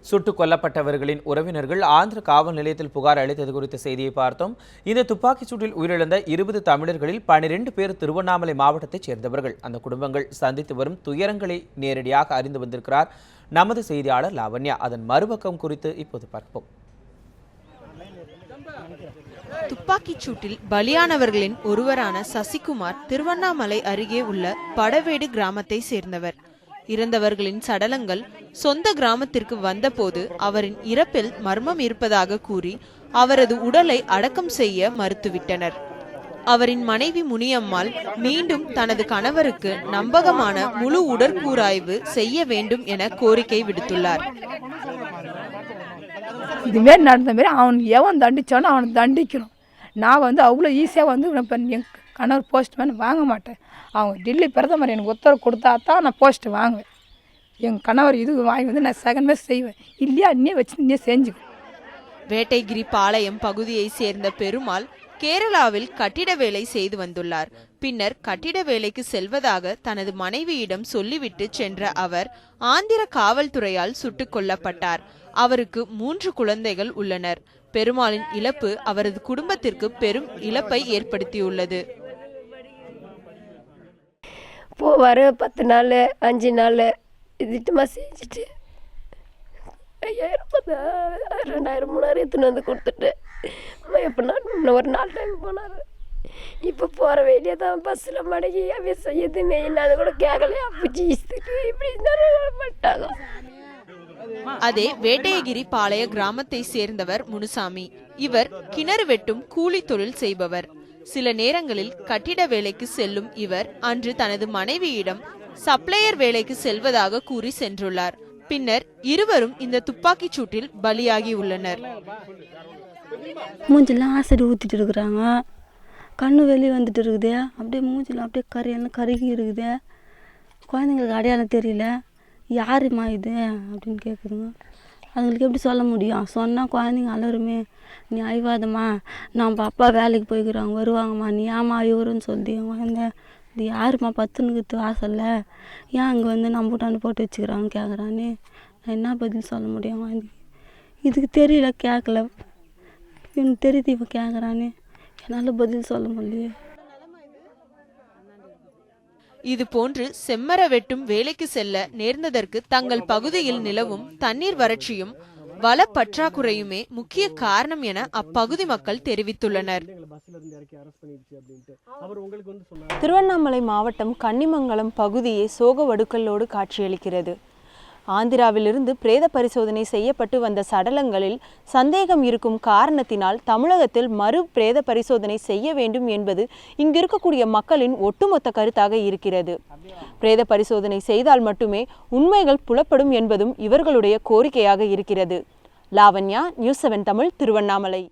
சுட்டுக் கொல்லப்பட்டவர்களின் உறவினர்கள் ஆந்திர காவல் நிலையத்தில் புகார் அளித்தது குறித்த செய்தியை பார்த்தோம். இந்த துப்பாக்கிச் சூட்டில் உயிரிழந்த 20 தமிழர்களில் 12 பேர் திருவண்ணாமலை மாவட்டத்தைச் சேர்ந்தவர்கள். அந்த குடும்பங்கள் சந்தித்து வரும் துயரங்களை நேரடியாக அறிந்து வந்திருக்கிறார் நமது செய்தியாளர் லாவண்யா. அதன் மறுபக்கம் குறித்து இப்போது பார்ப்போம். துப்பாக்கிச் சூட்டில் பலியானவர்களின் ஒருவரான சசிகுமார் திருவண்ணாமலை அருகே உள்ள படவேடு கிராமத்தை சேர்ந்தவர். இறந்தவர்களின் சடலங்கள் சொந்த கிராமத்திற்கு வந்தபோது அவரின் இறப்பில் மர்மம் இருப்பதாக கூறி அவரது உடலை அடக்கம் செய்ய மறுத்துவிட்டனர். அவரின் மனைவி முனியம்மாள் மீண்டும் தனது கணவருக்கு நம்பகமான முழு உடற்கூராய்வு செய்ய வேண்டும் என கோரிக்கை விடுத்துள்ளார். இதுமாரி நடந்த மாரி அவன் எவன் தண்டிச்சானோ அவனை தண்டிக்கணும். நான் அவ்வளோ ஈஸியாக என் கணவர் போஸ்ட்மேன் வாங்க மாட்டேன். அவங்க டெல்லி பிரதமர் எனக்கு உத்தரவு கொடுத்தா தான் நான் போஸ்ட்டு வாங்குவேன். என் கணவர் இது வாங்கி நான் செகண்ட் மேஸ் செய்வேன். இல்லையா இன்னே வச்சு இன்னே செஞ்சுக்குவேன். வேட்டைகிரி பாளையம் பகுதியை சேர்ந்த பெருமாள் கேரளாவில் கட்டிட வேலை செய்து வந்துள்ளார். பின்னர் கட்டிட வேலைக்கு செல்வதாக தனது மனைவியிடம் சொல்லிவிட்டு சென்ற அவர் ஆந்திர காவல்துறையால் சுட்டுக் கொல்லப்பட்டார். அவருக்கு 3 குழந்தைகள் உள்ளனர். பெருமாளின் இழப்பு அவரது குடும்பத்திற்கு பெரும் இழப்பை ஏற்படுத்தியுள்ளது. போவார் 10 நாள் 5 நாள் திட்டமாக செஞ்சுட்டு 5000 2000 3000 எடுத்துன்னு வந்து கொடுத்துட்டு எப்படின்னா இன்னும் ஒரு 4 டைம் போனார். இப்போ போகிற வேலையை தான் பஸ்ஸில் மடங்கி எதுவுமே இல்லாத கூட கேட்கலையா அப்படி இப்படி பண்ணிட்டாங்க. அதே வேட்டையகிரி பாளைய கிராமத்தை சேர்ந்தவர் முனுசாமி. இவர் கிணறு வெட்டும் கூலி தொழில் செய்பவர். சில நேரங்களில் கட்டிட வேலைக்கு செல்லும் இவர் அன்று தனது மனைவியிடம் சப்ளையர் வேலைக்கு செல்வதாக கூறி சென்றுள்ளார். பின்னர் இருவரும் இந்த துப்பாக்கிச் சூட்டில் பலியாகி உள்ளனர். மூஞ்சிலாம் ஆசிட் ஊற்றிட்டு இருக்கிறாங்க. கண்ணு வெளியே வந்துட்டு இருக்குதே. அப்படியே மூஞ்சிலாம் அப்படியே கரையெல்லாம் கருகி இருக்குதே. குழந்தைங்களுக்கு அடையாளம் தெரியல. யாருமா இது அப்படின்னு கேட்குதுங்க. அதுங்களுக்கு எப்படி சொல்ல முடியும்? சொன்னால் குழந்தைங்க அலருமே. நீ அழிவாதம்மா, நம்ம அப்பா வேலைக்கு போய்க்கிறாங்க வருவாங்கம்மா, நீ ஏமா அழிவுறன்னு சொல்லி குழந்தை இது யாருமா பத்துனுக்கு வாசல்ல ஏன் அங்கே நம்ம வீட்டாண்டு போட்டு வச்சுக்கிறான்னு கேட்குறான்னு நான் என்ன பதில் சொல்ல முடியும்? குழந்தைக்கு இதுக்கு தெரியல, கேட்கல, எனக்கு தெரியுது இப்போ கேட்குறான்னு என்னால் பதில் சொல்ல முடியல. இது போன்று செம்மர வெட்டும் வேலைக்கு செல்ல நேர்ந்ததற்கு தங்கள் பகுதியில் நிலவும் தண்ணீர் வறட்சியும் வள பற்றாக்குறையுமே முக்கிய காரணம் என அப்பகுதி மக்கள் தெரிவித்துள்ளனர். திருவண்ணாமலை மாவட்டம் கன்னிமங்கலம் பகுதியே சோக வடுக்கல்லோடு காட்சியளிக்கிறது. ஆந்திராவிலிருந்து பிரேத பரிசோதனை செய்யப்பட்டு வந்த சடலங்களில் சந்தேகம் இருக்கும் காரணத்தினால் தமிழகத்தில் மறு பிரேத பரிசோதனை செய்ய வேண்டும் என்பது இங்கு இருக்கக்கூடிய மக்களின் ஒட்டுமொத்த கருத்தாக இருக்கிறது. பிரேத பரிசோதனை செய்தால் மட்டுமே உண்மைகள் புலப்படும் என்பதும் இவர்களுடைய கோரிக்கையாக இருக்கிறது. லாவண்யா, நியூஸ் 7 தமிழ், திருவண்ணாமலை.